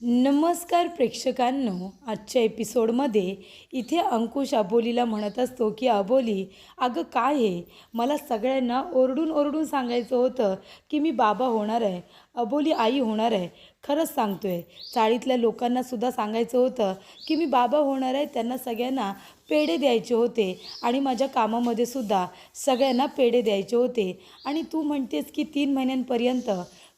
नमस्कार प्रेक्षकांनो, आजच्या एपिसोडमध्ये इथे अंकुश अबोलीला म्हणत असतो की अबोली, अगं काय हे, मला सगळ्यांना ओरडून ओरडून सांगायचं होतं की मी बाबा होणार आहे, अबोली आई होणार आहे. खरंच सांगतोय, चाळीतल्या लोकांनासुद्धा सांगायचं होतं की मी बाबा होणार आहे. त्यांना सगळ्यांना पेढे द्यायचे होते आणि माझ्या कामामध्ये सुद्धा सगळ्यांना पेढे द्यायचे होते. आणि तू म्हणतेस की 3 महिन्यांपर्यंत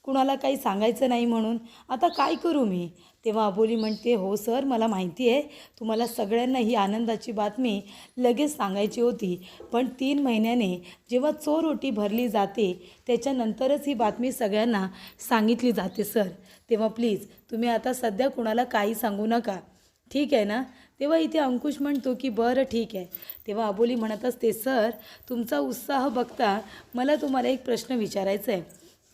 कुणाला काही सांगायचं नाही म्हणून. आता काय करू मी? तेव्हा अबोली म्हणते, हो सर, मला माहिती आहे तुम्हाला सगळ्यांना ही आनंदाची बातमी लगेच सांगायची होती, पण 3 महिन्याने जेव्हा चोरोटी भरली जाते त्याच्यानंतरच ही बातमी सगळ्यांना सांगितली जाते सर. तेव्हा प्लीज तुम्ही आता सध्या कुणाला काही सांगू नका, ठीक आहे ना? तेव्हा इथे अंकुश म्हणतो की बरं ठीक आहे. तेव्हा अबोली म्हणत असते, सर तुमचा उत्साह बघता मला तुम्हाला एक प्रश्न विचारायचा आहे.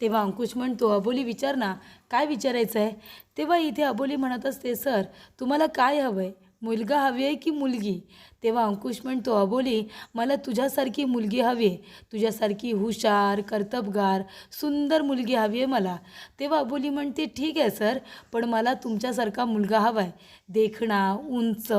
तेव्हा अंकुश म्हणतो, अबोली विचार ना, काय विचारायचं आहे? तेव्हा इथे अबोली म्हणत असते, सर तुम्हाला काय हवं आहे, मुलगा हवी आहे की मुलगी? तेव्हा अंकुश म्हणतो, अबोली मला तुझ्यासारखी मुलगी हवी आहे, तुझ्यासारखी हुशार, कर्तबगार, सुंदर मुलगी हवी आहे मला. तेव्हा अबोली म्हणते, ठीक आहे सर, पण मला तुमच्यासारखा मुलगा हवा आहे, देखणा, उंच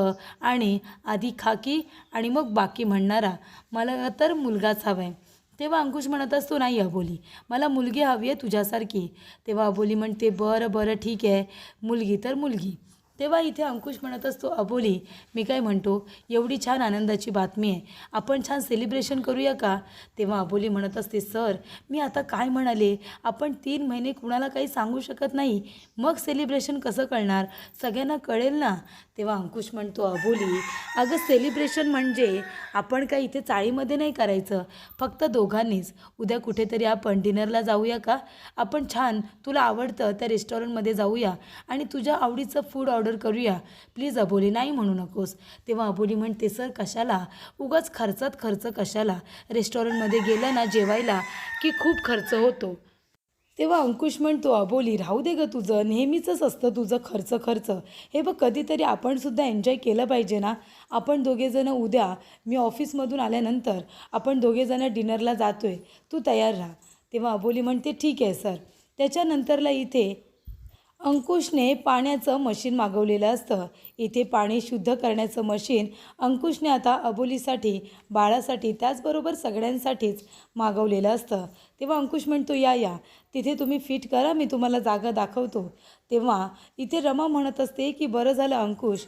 आणि आधी खाकी आणि मग बाकी म्हणणारा, मला तर मुलगाच हवा आहे. तेव्हा अंकुश म्हणत असतो, नाही अबोली, मला मुलगी हवी आहे तुझ्यासारखी. तेव्हा अबोली म्हणते, बरं बरं ठीक आहे, मुलगी तर मुलगी. तेव्हा इथे अंकुश म्हणत असतो, अबोली मी काय म्हणतो, एवढी छान आनंदाची बातमी आहे, आपण छान सेलिब्रेशन करूया का? तेव्हा अबोली म्हणत असते, सर मी आता काय म्हणाले, आपण 3 महिने कुणाला काही सांगू शकत नाही, मग सेलिब्रेशन कसं कळणार, सगळ्यांना कळेल ना. तेव्हा अंकुश म्हणतो, अबोली अगं सेलिब्रेशन म्हणजे आपण काय इथे चाळीमध्ये नाही करायचं, फक्त दोघांनीच. उद्या कुठेतरी आपण डिनरला जाऊया का? आपण छान, तुला आवडतं त्या रेस्टॉरंटमध्ये जाऊया आणि तुझ्या आवडीचं फूड ऑर्डर करूया. प्लीज अबोली, नाही म्हणू नकोस. तेव्हा अबोली म्हणते, सर कशाला उगाच खर्चात खर्च कशाला, रेस्टॉरंटमध्ये गेलं ना जेवायला की खूप खर्च होतो. तेव्हा अंकुश म्हणतो, अबोली राहू दे गं, तुझं नेहमीचंच असतं तुझं खर्च खर्च. हे बघ, कधीतरी आपणसुद्धा एन्जॉय केलं पाहिजे ना. आपण दोघेजणं उद्या, मी ऑफिसमधून आल्यानंतर आपण दोघेजणं डिनरला जातो आहे, तू तयार राहा. तेव्हा अबोली म्हणते, ठीक आहे सर. त्याच्यानंतरला इथे अंकुशने पाण्याचं मशीन मागवलेलं असतं. इथे पाणी शुद्ध करण्याचं मशीन अंकुशने आता अबोलीसाठी, बाळासाठी, त्याचबरोबर सगळ्यांसाठीच मागवलेलं असतं. तेव्हा अंकुश म्हणतो, या या तिथे तुम्ही फिट करा, मी तुम्हाला जागा दाखवतो. तेव्हा इथे रमा म्हणत असते की बरं झालं अंकुश,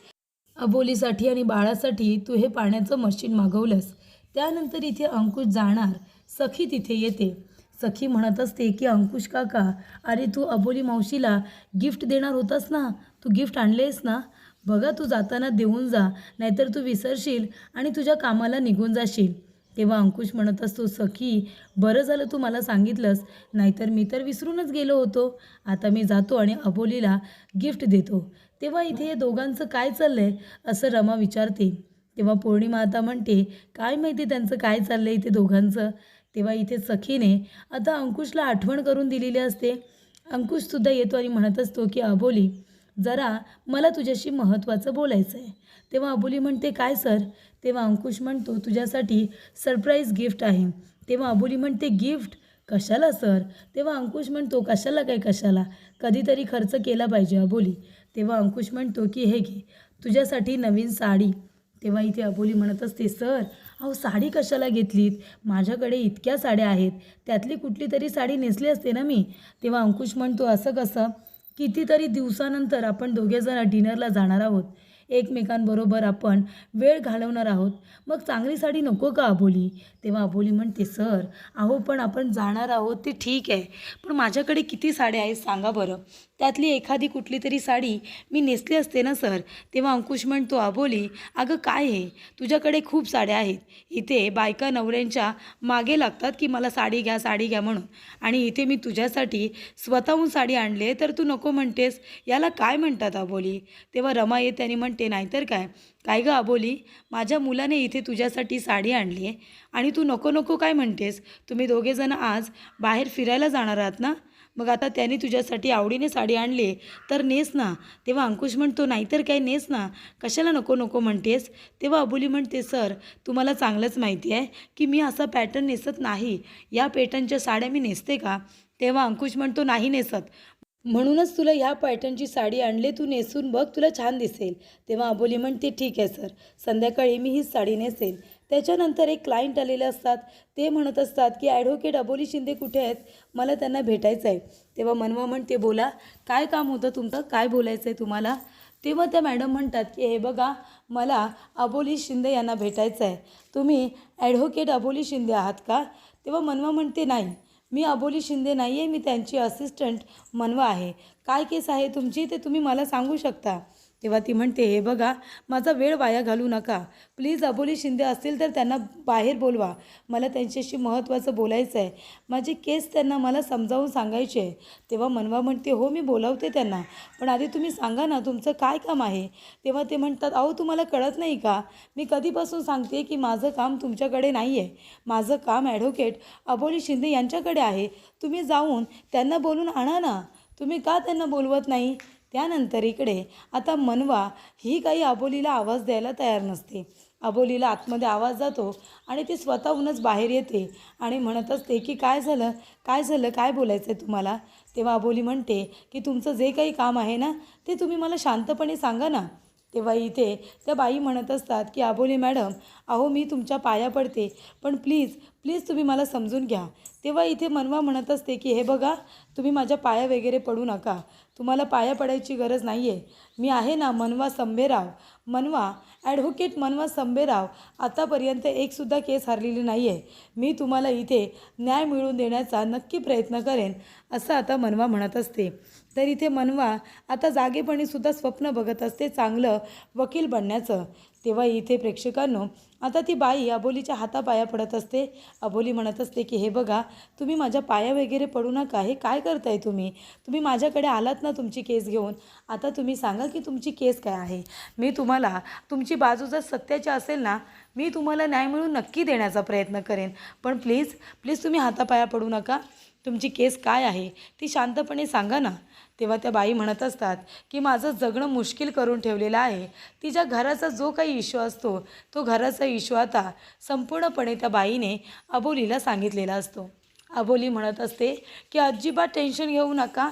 अबोलीसाठी आणि बाळासाठी तू हे पाण्याचं मशीन मागवलंस. त्यानंतर इथे अंकुश जाणार, सखी तिथे येते. सखी म्हणत असते की अंकुश काका, अरे तू अबोली मावशीला गिफ्ट देणार होतास ना, तू गिफ्ट आणलेस ना, बघा तू जाताना देऊन जा, नाहीतर तू विसरशील आणि तुझ्या कामाला निघून जाशील. तेव्हा अंकुश म्हणत असतो, सखी बरं झालं तू मला सांगितलंस, नाहीतर मी तर विसरूनच गेलो होतो. आता मी जातो आणि अबोलीला गिफ्ट देतो. तेव्हा इथे या दोघांचं काय चाललं आहे असं रमा विचारते. तेव्हा पौर्णिमा आता म्हणते, काय माहिती त्यांचं काय चाललं आहे इथे दोघांचं. तेव्हा इथे सखीने आता अंकुशला आठवण करून दिलेली असते. अंकुशसुद्धा येतो आणि म्हणत असतो की अबोली, जरा मला तुझ्याशी महत्त्वाचं बोलायचं आहे. तेव्हा अबोली म्हणते, काय सर? तेव्हा अंकुश म्हणतो, तुझ्यासाठी सरप्राईज गिफ्ट आहे. तेव्हा अबोली म्हणते, गिफ्ट कशाला सर? तेव्हा अंकुश म्हणतो, कशाला काय कशाला, कधीतरी खर्च केला पाहिजे अबोली. तेव्हा अंकुश म्हणतो की हे घे तुझ्यासाठी नवीन साडी. तेव्हा इथे अबोली म्हणत असते, सर अहो साडी कशाला घेतलीत, माझ्याकडे इतक्या साड्या आहेत, त्यातली कुठली तरी साडी नेसली असते ना मी. तेव्हा अंकुश म्हणतो, असं कसं, कितीतरी दिवसानंतर आपण दोघेजण डिनरला जाणार आहोत, एकमेकांबरोबर आपण वेळ घालवणार आहोत, मग चांगली साडी नको का अबोली? तेव्हा अबोली म्हणते, सर अहो पण आपण जाणार आहोत ते ठीक आहे, पण माझ्याकडे किती साड्या आहेत सांगा बरं, त्यातली एखादी कुठली तरी साडी मी नेसली असते ना सर. तेव्हा अंकुश म्हणतो, अबोली अगं काय हे, तुझ्याकडे खूप साड्या आहेत, इथे बायका नवऱ्यांच्या मागे लागतात की मला साडी घ्या म्हणून, आणि इथे मी तुझ्यासाठी स्वतःहून साडी आणली आहे तर तू नको म्हणतेस, याला काय म्हणतात अबोली? तेव्हा रमा येते आणि म्हणते, नाहीतर काय, काय गं अबोली, माझ्या मुलाने इथे तुझ्यासाठी साडी आणली आहे आणि तू नको नको काय म्हणतेस? तुम्ही दोघेजणं आज बाहेर फिरायला जाणार आहात ना, मग आता त्याने तुझ्यासाठी आवडीने साडी आणली तर नेस ना. तेव्हा अंकुश म्हणतो, नाहीतर काय, नेस ना, कशाला नको नको म्हणतेस? तेव्हा अबोली म्हणते, सर तुम्हाला चांगलंच माहिती आहे की मी असा पॅटर्न नेसत नाही, या पॅटर्नच्या साड्या मी नेसते का? तेव्हा अंकुश म्हणतो, नाही नेसत, म्हणूनच तुला ह्या पॅटर्नची साडी आणली, तू नेसून बघ, तुला छान दिसेल. तेव्हा अबोली म्हणते ठीक आहे सर, संध्याकाळी मी हीच साडी नेसेल. त्याच्यानंतर एक क्लायंट आलेले असतात. ते म्हणत असतात की ॲडव्होकेट अबोली शिंदे कुठे आहेत, मला त्यांना भेटायचं आहे. तेव्हा मनवा म्हणते बोला, काय काम होतं तुमचं, काय बोलायचं आहे तुम्हाला. तेव्हा त्या मॅडम म्हणतात की हे बघा, मला अबोली शिंदे यांना भेटायचं आहे. तुम्ही ॲडव्होकेट अबोली शिंदे आहात का. तेव्हा मनवा म्हणते नाही, मी अबोली शिंदे नाही आहे, मी त्यांची असिस्टंट मनवा आहे. काय केस आहे तुमची ते तुम्ही मला सांगू शकता. तेव्हा ती म्हणते हे बघा, माझा वेळ वाया घालू नका. प्लीज अबोली शिंदे असतील तर त्यांना बाहेर बोलवा. मला त्यांच्याशी महत्त्वाचं बोलायचं आहे. माझे केस त्यांना मला समजावून सांगायचे आहे. तेव्हा मनवा म्हणते हो, मी बोलावते त्यांना, पण आधी तुम्ही सांगा ना तुमचं काय काम आहे. तेव्हा ते म्हणतात अहो, तुम्हाला कळत नाही का, मी कधीपासून सांगते की माझं काम तुमच्याकडे नाही आहे. माझं काम ॲडव्होकेट अबोली शिंदे यांच्याकडे आहे. तुम्ही जाऊन त्यांना बोलून आणा ना. तुम्ही का त्यांना बोलवत नाही. त्यानंतर इकडे आता मनवा ही काही अबोलीला आवाज द्यायला तयार नसते. अबोलीला आतमध्ये आवाज जातो आणि ती स्वतःहूनच बाहेर येते आणि म्हणत असते की काय झालं, काय झालं, काय बोलायचं आहे तुम्हाला. तेव्हा अबोली म्हणते की तुमचं जे काही काम आहे ना, ते तुम्ही मला शांतपणे सांगा ना. तेव्हा इथे त्या बाई म्हणत असतात की अबोली मॅडम, अहो मी तुमच्या पाया पडते, पण प्लीज प्लीज तुम्ही मला समजून घ्या. तेव्हा इथे मनवा म्हणत असते की हे बघा, तुम्ही माझ्या पाया वगैरे पडू नका. तुम्हाला पाया पडायची गरज नाही आहे. मी आहे ना मनवा संभेराव, मनवा ॲडव्होकेट मनवा संभेराव. आतापर्यंत एकसुद्धा केस हरलेली नाही आहे. मी तुम्हाला इथे न्याय मिळवून देण्याचा नक्की प्रयत्न करेन, असं आता मनवा म्हणत असते. तर इथे मनवा आता जागेपणीसुद्धा स्वप्न बघत असते चांगलं वकील बनण्याचं. तेव्हा इथे प्रेक्षकांनो, आता ती बाई अबोलीच्या हातापाया पडत असते. अबोली म्हणत असते की हे बघा, तुम्ही माझ्या पाया वगैरे पडू नका. हे काय करताय तुम्ही. तुम्ही माझ्याकडे आलात ना तुमची केस घेऊन. आता तुम्ही सांगा की तुमची केस काय आहे. मी तुम्हाला तुमची बाजू जर सत्याची असेल ना, मी तुम्हाला न्याय मिळवून नक्की देण्याचा प्रयत्न करेन. पण प्लीज प्लीज तुम्ही हातापाया पडू नका. तुमची केस काय आहे ती शांतपणे सांगा ना. तेव्हा त्या बाई म्हणत असतात की माझं जगणं मुश्किल करून ठेवलेलं आहे. तिच्या घराचा जो काही इश्यू असतो, तो घराचा इश्यू आता संपूर्णपणे त्या बाईने अबोलीला सांगितलेला असतो. अबोली म्हणत असते की अजिबात टेन्शन घेऊ नका.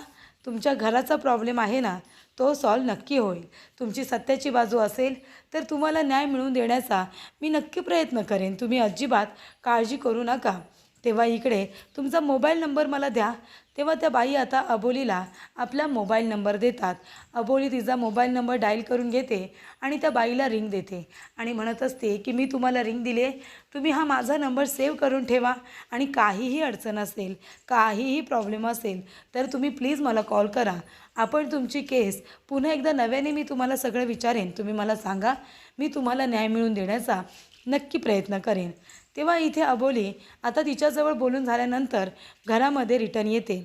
तुमच्या घराचा प्रॉब्लेम आहे ना, तो सॉल्व नक्की होईल. तुमची सत्याची बाजू असेल तर तुम्हाला न्याय मिळवून देण्याचा मी नक्की प्रयत्न करेन. तुम्ही अजिबात काळजी करू नका. तेव्हा इकडे तुमचा मोबाईल नंबर मला द्या. तेव्हा त्या बाई आता अबोलीला आपला मोबाईल नंबर देतात. अबोली तिचा मोबाईल नंबर डायल करून घेते आणि त्या बाईला रिंग देते आणि म्हणत असते की मी तुम्हाला रिंग दिली आहे, तुम्ही हा माझा नंबर सेव्ह करून ठेवा आणि काहीही अडचण असेल, काहीही प्रॉब्लेम असेल तर तुम्ही प्लीज मला कॉल करा. आपण तुमची केस पुन्हा एकदा नव्याने मी तुम्हाला सगळं विचारेन. तुम्ही मला सांगा, मी तुम्हाला न्याय मिळवून देण्याचा नक्की प्रयत्न करेन. तेव्हा इथे अबोली आता तिच्याजवळ बोलून झाल्यानंतर घरामध्ये रिटर्न येते.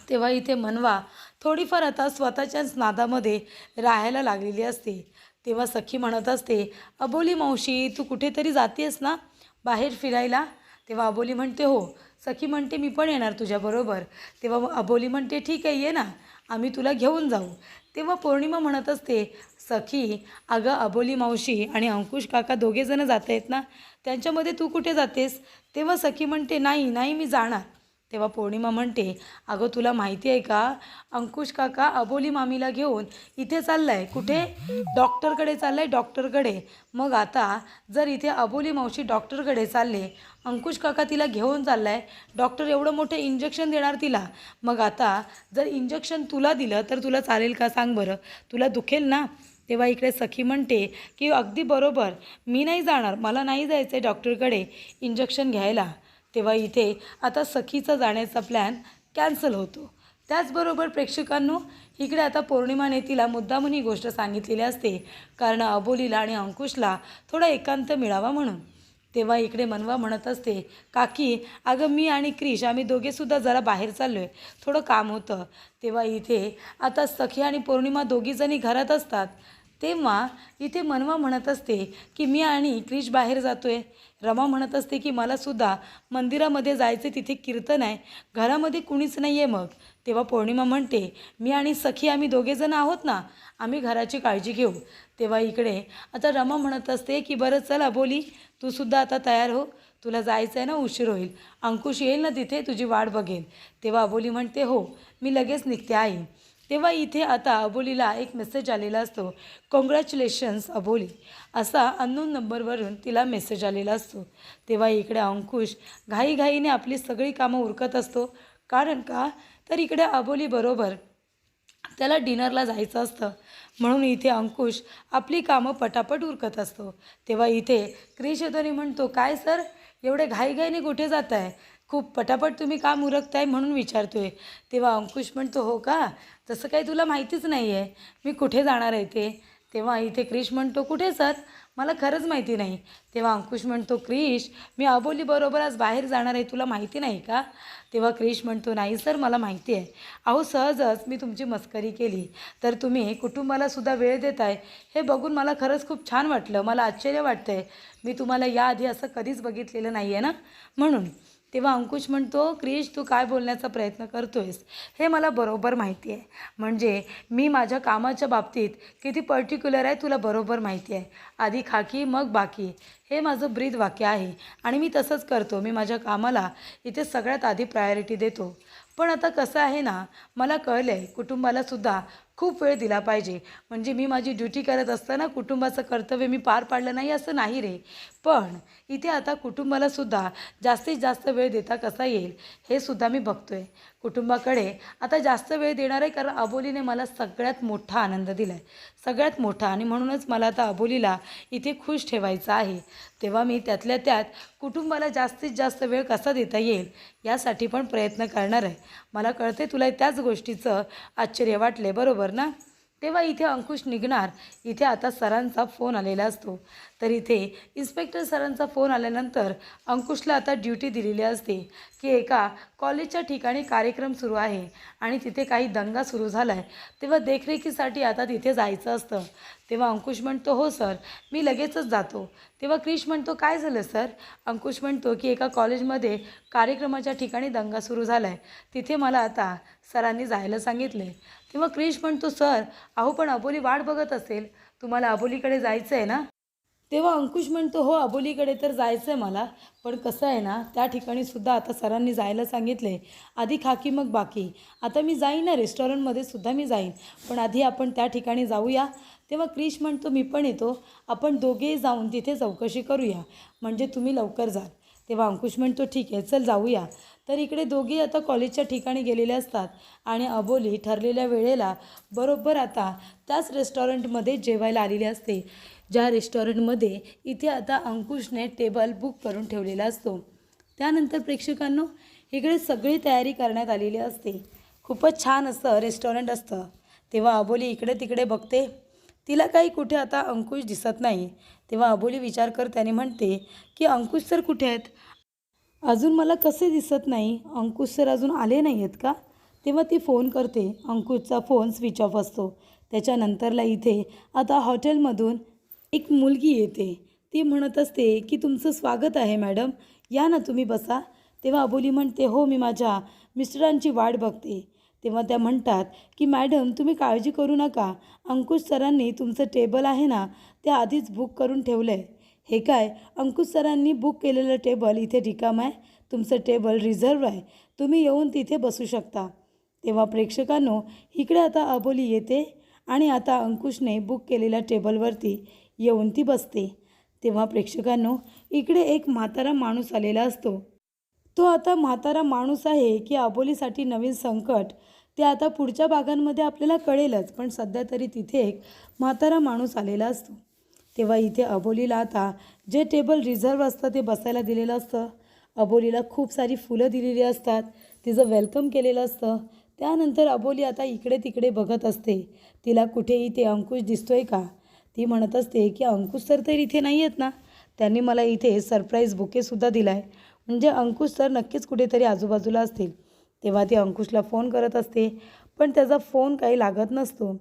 तेव्हा इथे मनवा थोडीफार आता स्वतःच्याच नादामध्ये राहायला लागलेली असते. तेव्हा सखी म्हणत असते अबोली मावशी, तू कुठेतरी जातेस ना बाहेर फिरायला. तेव्हा अबोली म्हणते हो. सखी म्हणते मी पण येणार तुझ्याबरोबर. तेव्हा अबोली म्हणते ठीक आहे, ये ना, आम्ही तुला घेऊन जाऊ. तेव्हा पौर्णिमा म्हणत असते सखी, अगं अबोली मावशी आणि अंकुश काका दोघेजणं जात आहेत ना, त्यांच्यामध्ये तू कुठे जातेस. तेव्हा सखी म्हणते नाही नाही, मी जाणार. तेव्हा पौर्णिमा म्हणते अगं तुला माहिती आहे का, अंकुश काका अबोली मामीला घेऊन इथे चालला आहे. कुठे. डॉक्टरकडे चालला आहे, डॉक्टरकडे. मग आता जर इथे अबोली मावशी डॉक्टरकडे चालले, अंकुश काका तिला घेऊन चालला आहे, डॉक्टर एवढं मोठं इंजेक्शन देणार तिला. मग आता जर इंजेक्शन तुला दिलं तर तुला चालेल का सांग बरं, तुला दुखेल ना. तेव्हा इकडे सखी म्हणते की अगदी बरोबर, मी नाही जाणार, मला नाही जायचं आहे डॉक्टरकडे इंजेक्शन घ्यायला. तेव्हा इथे आता सखीचा जाण्याचा प्लॅन कॅन्सल होतो. त्याचबरोबर प्रेक्षकांनो, इकडे आता पौर्णिमाने तिला मुद्दामून ही गोष्ट सांगितलेली असते, कारण अबोलीला आणि अंकुशला थोडा एकांत मिळावा म्हणून. तेव्हा इकडे मनवा म्हणत असते काकी, अगं मी आणि क्रिश आम्ही दोघेसुद्धा जरा बाहेर चाललो आहे, थोडं काम होतं. तेव्हा इथे आता सखी आणि पौर्णिमा दोघीजणी घरात असतात. तेव्हा इथे मनवा म्हणत असते की मी आणि क्रिश बाहेर जातो आहे. रमा म्हणत असते की मलासुद्धा मंदिरामध्ये जायचे, तिथे कीर्तन आहे, घरामध्ये कुणीच नाही आहे. मग तेव्हा पौर्णिमा म्हणते मी आणि सखी आम्ही दोघेजण आहोत ना, आम्ही घराची काळजी घेऊ. तेव्हा इकडे आता रमा म्हणत असते की बरं चल अबोली, तूसुद्धा आता तयार हो, तुला जायचं आहे ना, उशीर होईल. अंकुश येईल ना तिथे, तुझी वाट बघेल. तेव्हा अबोली म्हणते, हो मी लगेच निघते आई. तेव्हा इथे आता अबोलीला एक मेसेज आलेला असतो, कॉंग्रॅच्युलेशन्स अबोली, असा अननोन नंबरवरून तिला मेसेज आलेला असतो. तेव्हा इकडे अंकुश घाईघाईने आपली सगळी कामं उरकत असतो. कारण का, तर इकडे अबोली बरोबर त्याला डिनरला जायचं असतं. म्हणून इथे अंकुश आपली कामं पटापट उरकत असतो. तेव्हा इथे क्रिश येतो आणि म्हणतो, काय सर एवढे घाईघाईने कुठे जात आहे? खूप पटापट तुम्ही काम उरकताय म्हणून विचारतोय. तेव्हा अंकुश म्हणतो, हो का, तसं काही तुला माहितीच नाही आहे मी कुठे जाणार आहे ते. तेव्हा इथे क्रिश म्हणतो, कुठे सर, मला खरंच माहिती नाही. तेव्हा अंकुश म्हणतो, क्रिश मी अबोलीबरोबर आज बाहेर जाणार आहे, तुला माहिती नाही का? तेव्हा क्रिश म्हणतो, नाही सर मला माहिती आहे. अहो सहजच मी तुमची मस्करी केली, तर तुम्ही कुटुंबालासुद्धा वेळ देताय हे बघून मला खरंच खूप छान वाटलं. मला आश्चर्य वाटतं आहे, मी तुम्हाला याआधी असं कधीच बघितलेलं नाही आहे ना, म्हणून. तेव्हा अंकुश म्हणतो, क्रिश तू काय बोलण्याचा प्रयत्न करतोयस हे मला बरोबर माहिती आहे. म्हणजे मी माझ्या कामाच्या बाबतीत किती पर्टिक्युलर आहे तुला बरोबर माहिती आहे. आधी खाकी मग बाकी, हे माझं ब्रीद वाक्य आहे आणि मी तसंच करतो. मी माझ्या कामाला इथे सगळ्यात आधी प्रायोरिटी देतो. पण आता कसं आहे ना, मला कळलं आहे कुटुंबालासुद्धा खूप वेळ दिला पाहिजे. म्हणजे मी माझी ड्युटी करत असताना कुटुंबाचं कर्तव्य मी पार पाडलं नाही असं नाही रे. पण इथे आता कुटुंबालासुद्धा जास्तीत जास्त वेळ देता कसा येईल हे सुद्धा मी बघतो आहे. कुटुंबाकडे आता जास्त वेळ देणार आहे, कारण अबोलीने मला सगळ्यात मोठा आनंद दिला आहे, सगळ्यात मोठा. आणि म्हणूनच मला आता अबोलीला इथे खुश ठेवायचं आहे. तेव्हा मी त्यातल्या त्यात कुटुंबाला जास्तीत जास्त वेळ कसा देता येईल यासाठी पण प्रयत्न करणार आहे. मला कळते तुला त्याच गोष्टीचं आश्चर्य वाटले, बरोबर ना? तेव्हा इथे अंकुश निघणार. इथे आता सरांचा फोन आलेला असतो. तर इथे इन्स्पेक्टर सरांचा फोन आल्यानंतर अंकुशला आता ड्युटी दिलेली असते की एका कॉलेजच्या ठिकाणी कार्यक्रम सुरू आहे आणि तिथे काही दंगा सुरू झाला आहे. तेव्हा देखरेखीसाठी आता तिथे जायचं असतं. तेव्हा अंकुश म्हणतो, हो सर मी लगेचच जातो. तेव्हा क्रिश म्हणतो, काय झालं सर? अंकुश म्हणतो की एका कॉलेजमध्ये कार्यक्रमाच्या ठिकाणी दंगा सुरू झाला आहे, तिथे मला आता सरांनी जायला सांगितले. तेव्हा क्रिश म्हणतो, सर अहो पण अबोली वाट बघत असेल, तुम्हाला अबोलीकडे जायचं आहे ना? तेव्हा अंकुश म्हणतो, हो अबोलीकडे तर जायचं आहे मला, पण कसं आहे ना त्या ठिकाणी सुद्धा आता सरांनी जायला सांगितले. आधी खाकी मग बाकी. आता मी जाईन ना, रेस्टॉरंटमध्ये सुद्धा मी जाईन, पण आधी आपण त्या ठिकाणी जाऊया. तेव्हा क्रिश म्हणतो, मी पण येतो, आपण दोघेही जाऊन तिथे चौकशी करूया, म्हणजे तुम्ही लवकर जाल. तेव्हा अंकुश म्हणतो, ठीक आहे चल जाऊया. तर इकडे दोघेही आता कॉलेजच्या ठिकाणी गेलेले असतात आणि अबोली ठरलेल्या वेळेला बरोबर आता त्याच रेस्टॉरंटमध्ये जेवायला आलेली असते, ज्या रेस्टॉरंटमध्ये इथे आता अंकुशने टेबल बुक करून ठेवलेला असतो. त्यानंतर प्रेक्षकांनो इकडे सगळी तयारी करण्यात आलेली असते. खूपच छान असं रेस्टॉरंट असतं. तेव्हा अबोली इकडे तिकडे बघते, तिला काही कुठे आता अंकुश दिसत नाही. तेव्हा अबोली विचार करते आणि म्हणते की अंकुश सर कुठे आहेत? अजून मला कसे दिसत नाही? अंकुश सर अजून आले नाही आहेत का? तेव्हा ती फोन करते. अंकुशचा फोन स्विच ऑफ असतो. त्याच्यानंतरला इथे आता हॉटेलमधून एक मुलगी येते. ती म्हणत असते की तुमचं स्वागत आहे मॅडम, या ना तुम्ही बसा. तेव्हा अबोली म्हणते, हो मी माझ्या मिस्टरांची वाट बघते. तेव्हा त्या म्हणतात की मॅडम तुम्ही काळजी करू नका, अंकुश सरांनी तुमचं टेबल आहे ना ते आधीच बुक करून ठेवलं आहे. हे काय, अंकुश सरांनी बुक केलेलं टेबल इथे रिकामं आहे, तुमचं टेबल रिझर्व आहे, तुम्ही येऊन तिथे बसू शकता. तेव्हा प्रेक्षकांनो इकडे आता अबोली येते आणि आता अंकुशने बुक केलेल्या टेबलवरती येऊन ती बसते. तेव्हा प्रेक्षकांनो इकडे एक म्हातारा माणूस आलेला असतो. तो आता म्हातारा माणूस आहे की अबोलीसाठी नवीन संकट, ते आता पुढच्या भागांमध्ये आपल्याला कळेलच, पण सध्या तरी तिथे एक म्हातारा माणूस आलेला असतो. तेव्हा इथे अबोलीला आता जे टेबल रिझर्व असतं ते बसायला दिलेलं असतं. अबोलीला खूप सारी फुलं दिलेली असतात, तिचं वेलकम केलेलं असतं. त्यानंतर अबोली आता इकडे तिकडे बघत असते, तिला कुठेही ते अंकुश दिसतोय का? ती म्हणत असते की अंकुश सर तर इथे नाही आहेत ना, त्यांनी मला इथे सरप्राईज बुकेसुद्धा दिला आहे, म्हणजे अंकुश सर नक्कीच कुठेतरी आजूबाजूला असतील. तेव्हा ती अंकुशला फोन करत असते, पण त्याचा फोन काही लागत नसतो.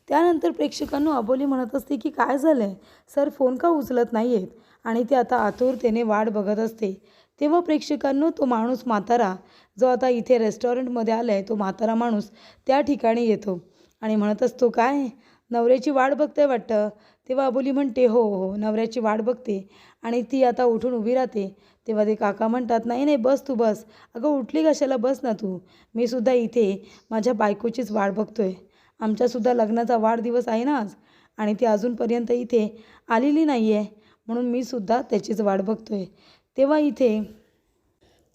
त्यानंतर प्रेक्षकांनो अबोली म्हणत असते की काय झालं आहे, सर फोन का उचलत नाही आहेत, आणि ते आता आतुरतेने वाट बघत असते. तेव्हा प्रेक्षकांनो तो माणूस म्हातारा जो आता इथे रेस्टॉरंटमध्ये आला आहे, तो म्हातारा माणूस त्या ठिकाणी येतो आणि म्हणत असतो, काय नवऱ्याची वाट बघते वाटतं. तेव्हा अबोली म्हणते हो हो नवऱ्याची वाट बघते आणि ती आता उठून उभी राहते. तेव्हा ते काका म्हणतात नाही नाही बस तू बस. अगं उठली कशाला बस ना तू. मी सुद्धा इथे माझ्या बायकोचीच वाट बघतोय. आमच्यासुद्धा लग्नाचा वाढदिवस आहे ना आज आणि ती अजूनपर्यंत इथे आलेली नाही आहे म्हणून मी सुद्धा त्याचीच वाट बघतोय. तेव्हा इथे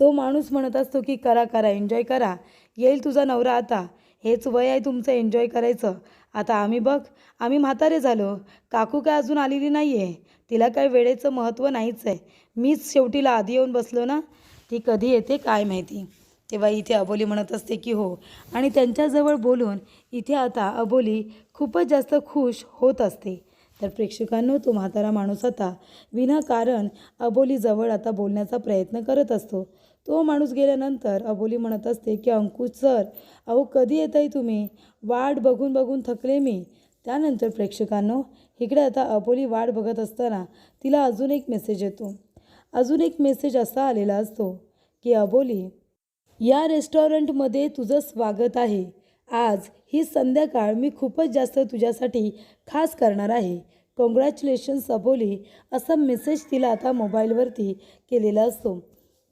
तो माणूस म्हणत असतो की करा करा एन्जॉय करा. येईल तुझा नवरा आता. हेच वय आहे तुमचं एन्जॉय करायचं. आता आम्ही बघ आम्ही म्हातारे झालो. काकू काय अजून आलेली नाही आहे. तिला काय वेळेचं महत्त्व नाहीच आहे. मीच शेवटीला आधी येऊन बसलो ना. ती कधी येते काय माहिती. तेव्हा इथे अबोली म्हणत असते की हो आणि त्यांच्याजवळ बोलून इथे आता अबोली खूपच जास्त खुश होत असते. तर प्रेक्षकांनो तो म्हातारा माणूस आता विनाकारण अबोलीजवळ आता बोलण्याचा प्रयत्न करत असतो. तो माणूस गेल्यानंतर अबोली म्हणत असते की अंकुश सर अहो कधी येत आहे तुम्ही. वाट बघून बघून थकले मी. त्यानंतर प्रेक्षकांनो इकडे आता अबोली वाट बघत असताना तिला अजून एक मेसेज येतो. अजून एक मेसेज असा आलेला असतो की अबोली या रेस्टॉरंटमध्ये तुझं स्वागत आहे. आज ही संध्याकाळ मी खूपच जास्त तुझ्यासाठी खास करणार आहे. कॉंग्रॅच्युलेशन्स अबोली असा मेसेज तिला आता मोबाईलवरती केलेला असतो.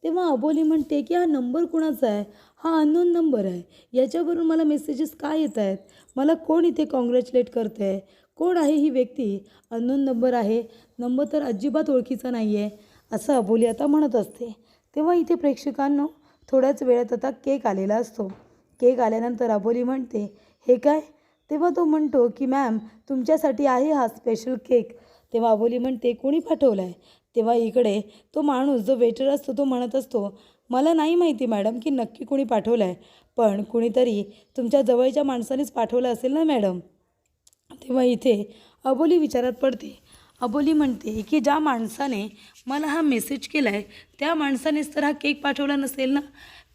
तेव्हा अबोली म्हणते की हा नंबर कुणाचा आहे. हा अननोन नंबर आहे. याच्यावरून मला मेसेजेस काय येत आहेत. मला कोण इथे कॉंग्रॅच्युलेट करतं आहे. कोण आहे ही व्यक्ती. अननोन नंबर आहे. नंबर तर अजिबात ओळखीचा नाही आहे असं अबोली आता म्हणत असते. तेव्हा इथे प्रेक्षकांनो थोड्याच वेळात आता केक आलेला असतो. केक आल्यानंतर अबोली म्हणते हे काय. तेव्हा तो म्हणतो की मॅम तुमच्यासाठी आहे हा स्पेशल केक. तेव्हा अबोली म्हणते कोणी पाठवला आहे. तेव्हा इकडे तो माणूस जो वेटर असतो तो म्हणत असतो मला नाही माहिती मॅडम की नक्की कोणी पाठवलं आहे. पण कुणीतरी तुमच्या जवळच्या माणसानेच पाठवलं असेल ना मॅडम. तेव्हा इथे अबोली विचारात पडते. अबोली म्हणते की ज्या माणसाने मला हा मेसेज केला आहे त्या माणसानेच तर हा केक पाठवला नसेल ना.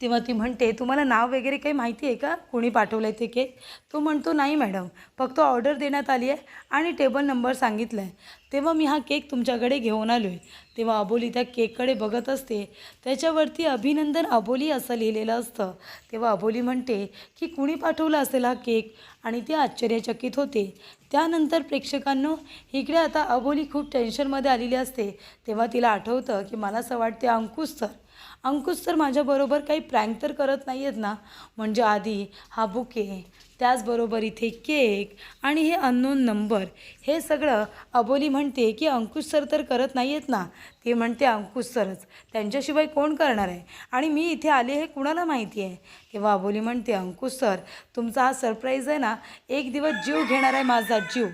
तेव्हा ती म्हणते तुम्हाला नाव वगैरे काही माहिती आहे का कोणी पाठवलं आहे ते केक. तो म्हणतो नाही मॅडम फक्त ऑर्डर देण्यात आली आहे आणि टेबल नंबर सांगितला आहे. तेव्हा मी हा केक तुमच्याकडे घेऊन आलो आहे. तेव्हा अबोली त्या केककडे बघत असते. त्याच्यावरती अभिनंदन अबोली असं लिहिलेलं असतं. तेव्हा अबोली म्हणते की कुणी पाठवला असेल हा केक आणि ती आश्चर्यचकित होते. त्यानंतर प्रेक्षकांनो इकडे आता अबोली खूप टेन्शनमध्ये आलेली असते. तेव्हा तिला आठवतं की मला असं वाटते अंकुश सर माझ्याबरोबर काही प्रँक तर करत नाही आहेत ना. म्हणजे आधी हा बुके त्याचबरोबर इथे केक आणि हे अननोन नंबर हे सगळं अबोली म्हणते की अंकुश सर तर करत नाही आहेत ना. ती म्हणते अंकुश सरच त्यांच्याशिवाय कोण करणार आहे आणि मी इथे आले हे कुणाला माहिती आहे. तेव्हा अबोली म्हणते अंकुश सर तुमचा हा सरप्राईज आहे ना एक दिवस जीव घेणार आहे माझा जीव.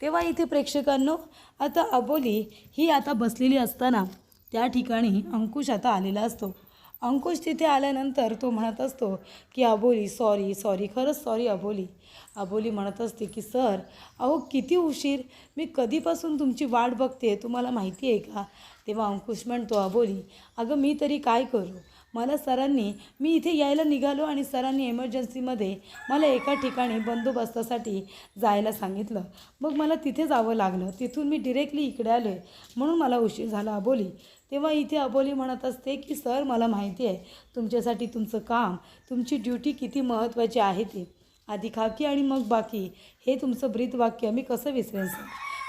तेव्हा इथे प्रेक्षकांनो आता अबोली ही आता बसलेली असताना त्या ठिकाणी अंकुश आता आलेला असतो. अंकुश तिथे आल्यानंतर तो म्हणत असतो की अबोली सॉरी खरंच सॉरी अबोली. अबोली म्हणत असते की सर अहो किती उशीर. मी कधीपासून तुमची वाट बघते तुम्हाला माहिती आहे का. तेव्हा अंकुश म्हणतो अबोली अगं मी तरी काय करू. मला सरांनी मी इथे यायला निघालो आणि सरांनी एमर्जन्सीमध्ये मला एका ठिकाणी बंदोबस्तासाठी जायला सांगितलं. मग मला तिथे जावं लागलं. तिथून मी डिरेक्टली इकडे आलो आहे म्हणून मला उशीर झाला अबोली. तेव्हा इथे अबोली म्हणत असते की सर मला माहिती आहे तुमच्यासाठी तुमचं काम तुमची ड्युटी किती महत्त्वाची आहे ते. आधी खाकी आणि मग बाकी हे तुमचं ब्रीदवाक्य मी कसं विसरेन सर.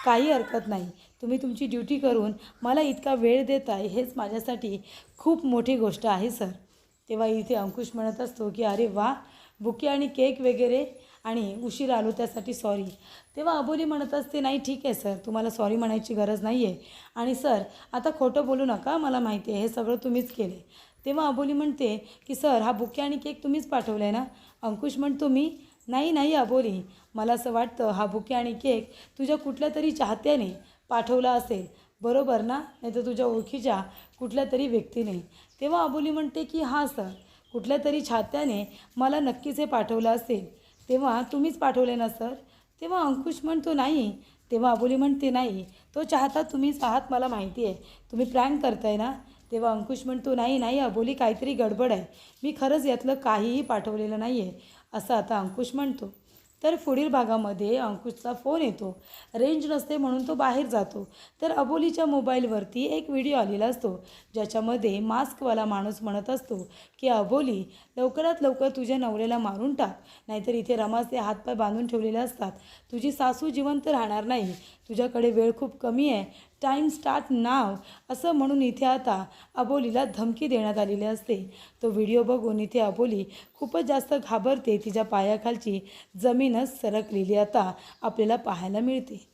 काही हरकत नाही. तुम्ही तुमची ड्युटी करून मला इतका वेळ देताय हेच माझ्यासाठी खूप मोठी गोष्ट आहे सर. तेव्हा इथे अंकुश म्हणत असतो की अरे वा बुके आणि केक वगैरे आणि उशीर आलो त्यासाठी सॉरी. तेव्हा अबोली म्हणत असते नाही ठीक आहे सर तुम्हाला सॉरी म्हणायची गरज नाही आहे आणि सर आता खोटं बोलू नका मला माहिती आहे हे सगळं तुम्हीच केले. तेव्हा अबोली म्हणते की सर हा बुके आणि केक तुम्हीच पाठवला आहे ना. अंकुश म्हणतो मी नाही अबोली मला असं वाटतं हा बुके आणि केक तुझ्या कुठल्या तरी चाहत्याने पाठवला असेल बरोबर ना नाही तर तुझ्या ओळखीच्या कुठल्या तरी व्यक्तीने. तेव्हा अबोली म्हणते की हां सर कुठल्या तरी चाहत्याने मला नक्कीच हे पाठवलं असेल. तेव्हा तुम्हीच पाठवले ना सर. तेव्हा अंकुश म्हणतो नाही. तेव्हा अबोली म्हणते नाही तो चाहता तुम्हीच आहात मला माहिती आहे. तुम्ही प्रँक करताय ना. तेव्हा अंकुश म्हणतो नाही अबोली काहीतरी गडबड आहे. मी खरंच यातलं काहीही पाठवलेलं नाही आहे असं आता अंकुश म्हणतो. तर पुढील भागामध्ये अंकुशचा फोन येतो. रेंज नसते म्हणून तो बाहेर जातो. तर अबोलीच्या मोबाईलवरती एक व्हिडिओ आलेला असतो, ज्याच्यामध्ये मास्कवाला माणूस म्हणत असतो की अबोली, लवकरात लवकर तुझ्या नवऱ्याला मारून टाक, नाहीतर इथे रमाचे हातपाय बांधून ठेवलेले असतात. तुझी सासू जिवंत राहणार नाही. तुझ्याकडे वेळ खूप कमी आहे. टाईम स्टार्ट नाव, असं म्हणून इथे आता अबोलीला धमकी देण्यात आलेली असते. तो व्हिडिओ बघून इथे अबोली खूपच जास्त घाबरते. तिच्या पायाखालची जमीनच सरकलेली आता आपल्याला पाहायला मिळते.